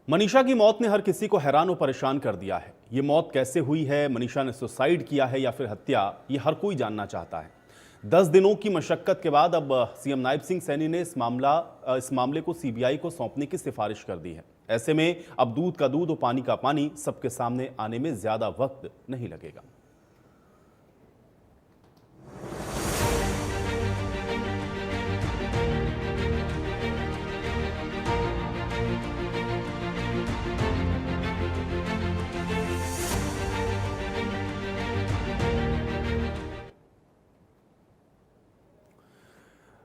मनीषा की मौत ने हर किसी को हैरान और परेशान कर दिया है। ये मौत कैसे हुई है, मनीषा ने सुसाइड किया है या फिर हत्या, ये हर कोई जानना चाहता है। 10 दिनों की मशक्कत के बाद अब सीएम नायब सिंह सैनी ने इस मामले को सीबीआई को सौंपने की सिफारिश कर दी है। ऐसे में अब दूध का दूध और पानी का पानी सबके सामने आने में ज्यादा वक्त नहीं लगेगा।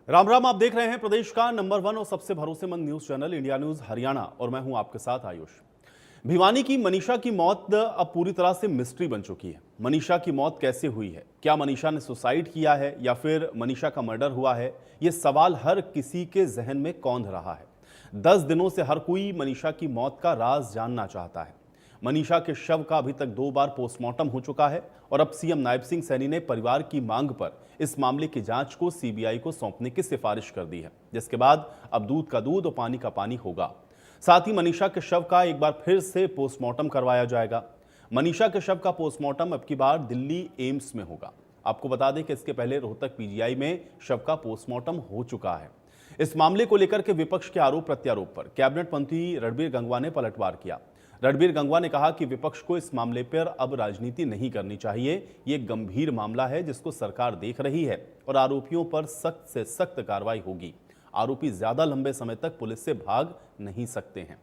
राम राम, आप देख रहे हैं प्रदेश का नंबर 1 और सबसे भरोसेमंद news channel India news Haryana और मैं हूं आपके साथ आयुष। भिवानी की मनीषा की मौत अब पूरी तरह से मिस्ट्री बन चुकी है। मनीषा की मौत कैसे हुई है, क्या मनीषा ने सुसाइड किया है या फिर मनीषा का मर्डर हुआ है, यह सवाल हर किसी के जहन में कौंध रहा है। 10 दिनों से हर कोई मनीषा की मौत का राज जानना चाहता है। मनीषा के शव का अभी तक 2 बार पोस्टमार्टम हो चुका है और अब सीएम नायब सिंह सैनी ने परिवार की मांग पर इस मामले की जांच को सीबीआई को सौंपने की सिफारिश कर दी है, जिसके बाद अब दूध का दूध और पानी का पानी होगा। साथ ही मनीषा के शव का एक बार फिर से पोस्टमार्टम करवाया जाएगा। मनीषा के शव का पोस्टमार्टम अब की बार दिल्ली एम्स में होगा। आपको बता दें कि इसके पहले रोहतक पीजीआई में शव का पोस्टमार्टम हो चुका है। इस मामले को लेकर के विपक्ष के आरोप प्रत्यारोप पर कैबिनेट मंत्री रणबीर गंगवा ने पलटवार किया। रणबीर गंगवा ने कहा कि विपक्ष को इस मामले पर अब राजनीति नहीं करनी चाहिए। ये गंभीर मामला है जिसको सरकार देख रही है और आरोपियों पर सख्त से सख्त कार्रवाई होगी। आरोपी ज्यादा लंबे समय तक पुलिस से भाग नहीं सकते हैं।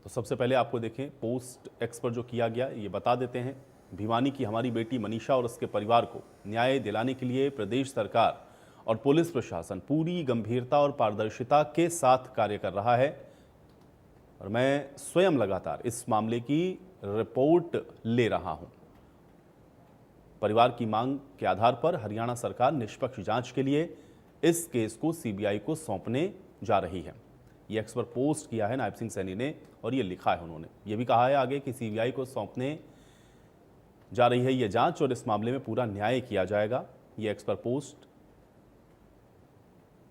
तो सबसे पहले आपको देखें पोस्ट एक्स पर जो किया गया, ये बता देते हैं। भिवानी की हमारी बेटी मनीषा और उसके परिवार को न्याय दिलाने के लिए प्रदेश सरकार और पुलिस प्रशासन पूरी गंभीरता और पारदर्शिता के साथ कार्य कर रहा है और मैं स्वयं लगातार इस मामले की रिपोर्ट ले रहा हूं। परिवार की मांग के आधार पर हरियाणा सरकार निष्पक्ष जांच के लिए इस केस को सीबीआई को सौंपने जा रही है। ये एक्स पर पोस्ट किया है नायब सिंह सैनी ने और ये लिखा है उन्होंने। ये भी कहा है आगे कि सीबीआई को सौंपने जा रही है ये जांच और इस मामले में पूरा न्याय किया जाएगा। ये एक्स पर पोस्ट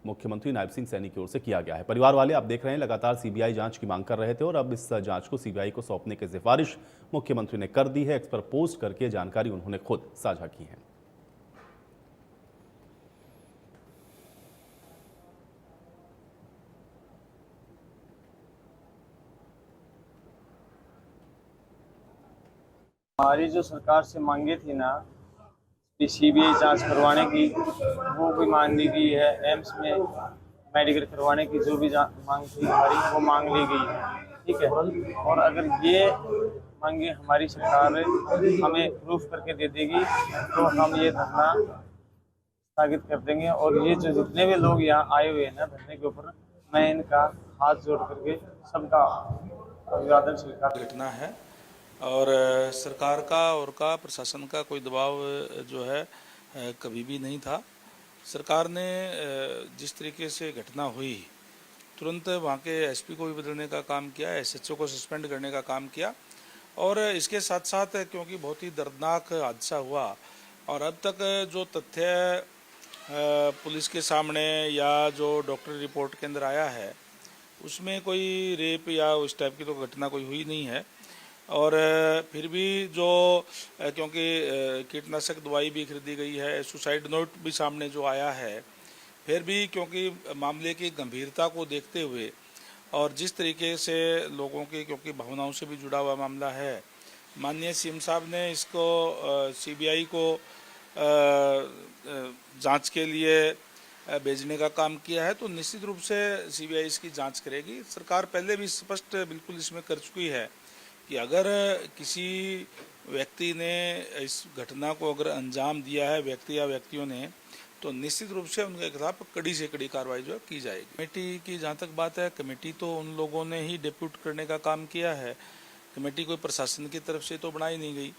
मुख्यमंत्री नायब सिंह सैनी की ओर से किया गया है। परिवार वाले आप देख रहे हैं लगातार सीबीआई जांच की मांग कर रहे थे और अब इस जांच को सीबीआई को सौंपने की सिफारिश मुख्यमंत्री ने कर दी है। एक्स पर पोस्ट करके जानकारी उन्होंने खुद साझा की है। हमारी जो सरकार से मांगे थी ना सीबीआई जांच करवाने की, वो भी मांग ली गई है। एम्स में मेडिकल करवाने की जो भी मांग थी हमारी, वो मांग ली गई है। ठीक है, और अगर ये मांगे हमारी सरकार हमें प्रूफ करके दे देगी तो हम ये धरना स्थगित कर देंगे। और ये जो जितने भी लोग यहाँ आए हुए हैं ना धरने के ऊपर, मैं इनका हाथ जोड़ करके सबका अभिवादन स्वीकार। घटना है और सरकार का और का प्रशासन का कोई दबाव जो है कभी भी नहीं था। सरकार ने जिस तरीके से घटना हुई तुरंत वहाँ के एसपी को भी बदलने का काम किया, एसएचओ को सस्पेंड करने का काम किया और इसके साथ साथ क्योंकि बहुत ही दर्दनाक हादसा हुआ और अब तक जो तथ्य पुलिस के सामने या जो डॉक्टर रिपोर्ट के अंदर आया है उसमें कोई रेप या उस टाइप की तो घटना कोई हुई नहीं है। और फिर भी जो क्योंकि कीटनाशक दवाई भी खरीदी गई है, सुसाइड नोट भी सामने जो आया है, फिर भी क्योंकि मामले की गंभीरता को देखते हुए और जिस तरीके से लोगों की क्योंकि भावनाओं से भी जुड़ा हुआ मामला है, माननीय सीएम साहब ने इसको सीबीआई को जांच के लिए भेजने का काम किया है। तो निश्चित रूप से सीबीआई इसकी जांच करेगी। सरकार पहले भी स्पष्ट बिल्कुल इसमें कर चुकी है कि अगर किसी व्यक्ति ने इस घटना को अगर अंजाम दिया है, व्यक्ति या व्यक्तियों ने, तो निश्चित रूप से उनके खिलाफ कड़ी से कड़ी कार्रवाई जो है की जाएगी। कमेटी की जहाँ तक बात है, कमेटी तो उन लोगों ने ही डिप्यूट करने का काम किया है। कमेटी कोई प्रशासन की तरफ से तो बनाई नहीं गई।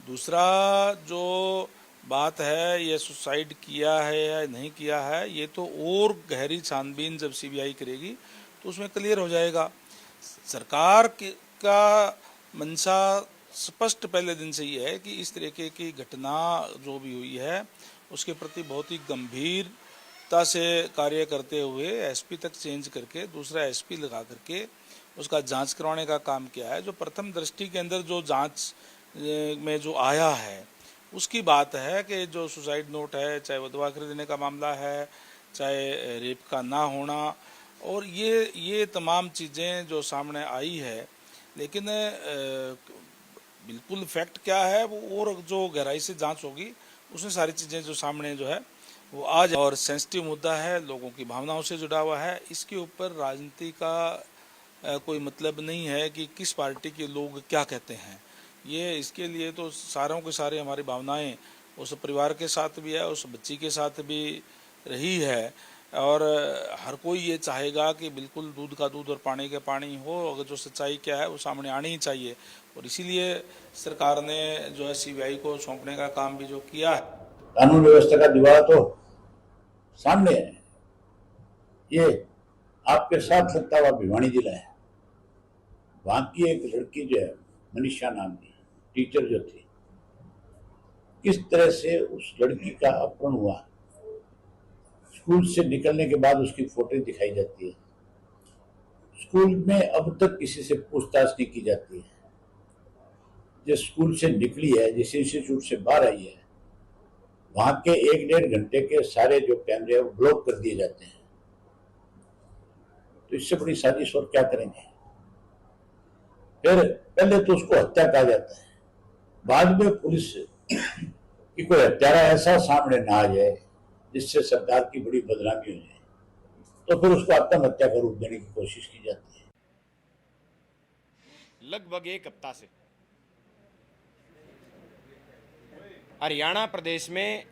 दूसरा जो बात है ये सुसाइड किया है या नहीं किया है, ये तो और गहरी छानबीन जब सीबीआई करेगी तो उसमें क्लियर हो जाएगा। सरकार का मंशा स्पष्ट पहले दिन से ही है कि इस तरीके की घटना जो भी हुई है उसके प्रति बहुत ही गंभीरता से कार्य करते हुए एसपी तक चेंज करके दूसरा एसपी लगा करके उसका जांच करवाने का काम किया है। जो प्रथम दृष्टि के अंदर जो जांच में जो आया है उसकी बात है कि जो सुसाइड नोट है, चाहे वो दवा खरीदने का मामला है, चाहे रेप का ना होना, और ये तमाम चीज़ें जो सामने आई है, लेकिन बिल्कुल फैक्ट क्या है वो और जो गहराई से जांच होगी उसमें सारी चीज़ें जो सामने जो है वो आज, और सेंसिटिव मुद्दा है, लोगों की भावनाओं से जुड़ा हुआ है। इसके ऊपर राजनीति का कोई मतलब नहीं है कि किस पार्टी के लोग क्या कहते हैं। ये इसके लिए तो सारों के सारे हमारी भावनाएं उस परिवार के साथ भी है, उस बच्ची के साथ भी रही है, और हर कोई ये चाहेगा कि बिल्कुल दूध का दूध और पानी का पानी हो। अगर जो सच्चाई क्या है वो सामने आनी ही चाहिए, और इसीलिए सरकार ने जो है सीबीआई को सौंपने का काम भी जो किया है। कानून व्यवस्था का दीवार तो सामने है। ये आपके साथ लगता हुआ भिवानी जिला है। वहां की एक लड़की जो है मनीषा नाम की टीचर जो थी, किस तरह से उस लड़की का अपहरण हुआ, स्कूल से निकलने के बाद उसकी फोटो दिखाई जाती है। स्कूल में अब तक किसी से पूछताछ नहीं की जाती है। जिस स्कूल से निकली है, जिस इंस्टीट्यूट से बाहर आई है, वहां के 1-1.5 घंटे के सारे जो कैमरे हैं वो ब्लॉक कर दिए जाते हैं। तो इससे बड़ी साजिश और क्या करेंगे। फिर पहले तो उसको हत्या कहा जाता है, बाद में पुलिस की कोई हत्यारा ऐसा सामने ना आ जाए जिससे सरकार की बड़ी बदनामी हो जाए, तो फिर उसको आत्महत्या का रूप देने की कोशिश की जाती है। लगभग 1 हफ्ता से हरियाणा प्रदेश में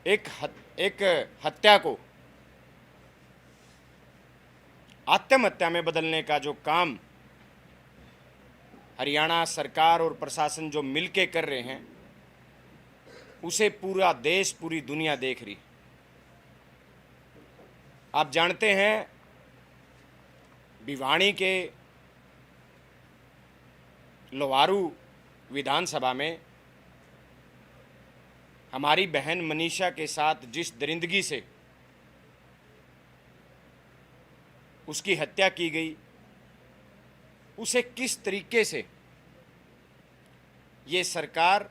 एक हत्या को आत्महत्या में बदलने का जो काम हरियाणा सरकार और प्रशासन जो मिलके कर रहे हैं, उसे पूरा देश, पूरी दुनिया देख रही। आप जानते हैं, भिवानी के लोहारू विधानसभा में हमारी बहन मनीषा के साथ जिस दरिंदगी से उसकी हत्या की गई, उसे किस तरीके से ये सरकार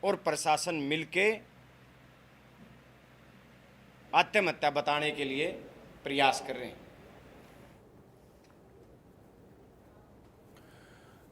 और प्रशासन मिलके आत्महत्या बताने के लिए प्रयास कर रहे हैं।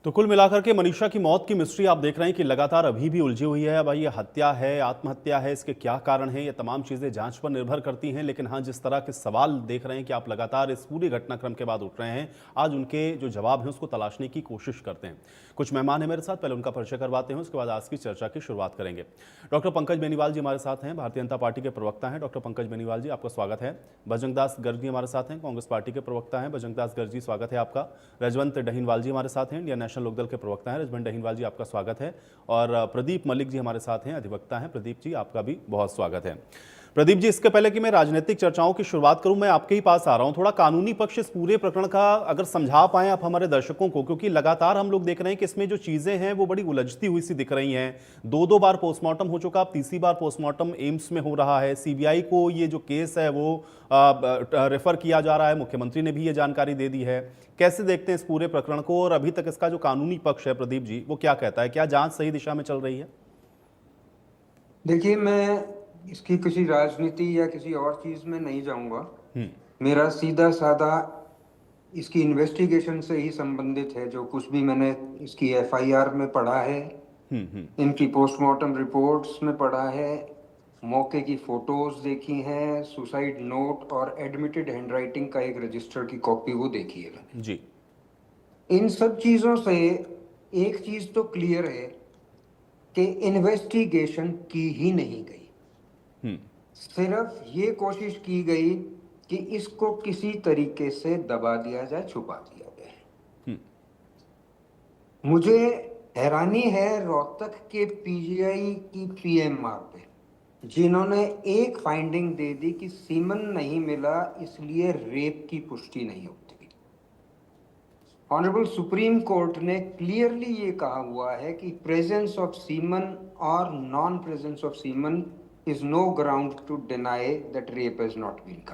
तो कुल मिलाकर के मनीषा की मौत की मिस्ट्री आप देख रहे हैं कि लगातार अभी भी उलझी हुई है। भाई ये हत्या है, आत्महत्या है, इसके क्या कारण हैं, ये तमाम चीज़ें जांच पर निर्भर करती हैं। लेकिन हाँ, जिस तरह के सवाल देख रहे हैं कि आप लगातार इस पूरे घटनाक्रम के बाद उठ रहे हैं, आज उनके जो जवाब हैं उसको तलाशने की कोशिश करते हैं। कुछ मेहमान हैं मेरे साथ, पहले उनका परिचय करवाते हैं, उसके बाद आज की चर्चा की शुरुआत करेंगे। डॉक्टर पंकज बेनीवाल जी हमारे साथ हैं, भारतीय जनता पार्टी के प्रवक्ता हैं। डॉक्टर पंकज बेनीवाल जी, आपका स्वागत है। बजरंग दास गर्ग जी हमारे साथ हैं, कांग्रेस पार्टी के प्रवक्ता हैं। बजरंग दास गर्ग जी, स्वागत है आपका। रजवंत डहीनवाल जी हमारे साथ हैं, इंडियन नेशनल लोकदल के प्रवक्ता हैं। रजवंत डहीनवाल जी, आपका स्वागत है। और प्रदीप मलिक जी हमारे साथ हैं, अधिवक्ता हैं। प्रदीप जी, आपका भी बहुत स्वागत है। प्रदीप जी, इसके पहले कि मैं राजनीतिक चर्चाओं की शुरुआत करूं, मैं आपके ही पास आ रहा हूं। थोड़ा कानूनी पक्ष इस पूरे प्रकरण का अगर समझा पाएं आप हमारे दर्शकों को, क्योंकि लगातार हम लोग देख रहे हैं कि इसमें जो चीजें हैं वो बड़ी उलझती हुई सी दिख रही हैं। 2 बार पोस्टमार्टम हो चुका, अब तीसरी बार पोस्टमार्टम एम्स में हो रहा है। सीबीआई को ये जो केस है वो रेफर किया जा रहा है, मुख्यमंत्री ने भी ये जानकारी दे दी है। कैसे देखते हैं इस पूरे प्रकरण को, और अभी तक इसका जो कानूनी पक्ष है प्रदीप जी, वो क्या कहता है? क्या जांच सही दिशा में चल रही है? देखिए, मैं इसकी किसी राजनीति या किसी और चीज में नहीं जाऊंगा। मेरा सीधा साधा इसकी इन्वेस्टिगेशन से ही संबंधित है। जो कुछ भी मैंने इसकी एफआईआर में पढ़ा है, इनकी पोस्टमार्टम रिपोर्ट्स में पढ़ा है, मौके की फोटोज देखी हैं, सुसाइड नोट और एडमिटेड हैंडराइटिंग का एक रजिस्टर की कॉपी वो देखी है मैंने जी। इन सब चीजों से एक चीज तो क्लियर है कि इन्वेस्टिगेशन की ही नहीं गई। सिर्फ ये कोशिश की गई कि इसको किसी तरीके से दबा दिया जाए, छुपा दिया जाए। मुझे हैरानी है रोहतक के पीजीआई की पीएमआर पे, जिन्होंने एक फाइंडिंग दे दी कि सीमन नहीं मिला, इसलिए रेप की पुष्टि नहीं होती। ऑनरेबल सुप्रीम कोर्ट ने क्लियरली ये कहा हुआ है कि प्रेजेंस ऑफ सीमन और non presence of semen is no ground to deny that rape has not been committed.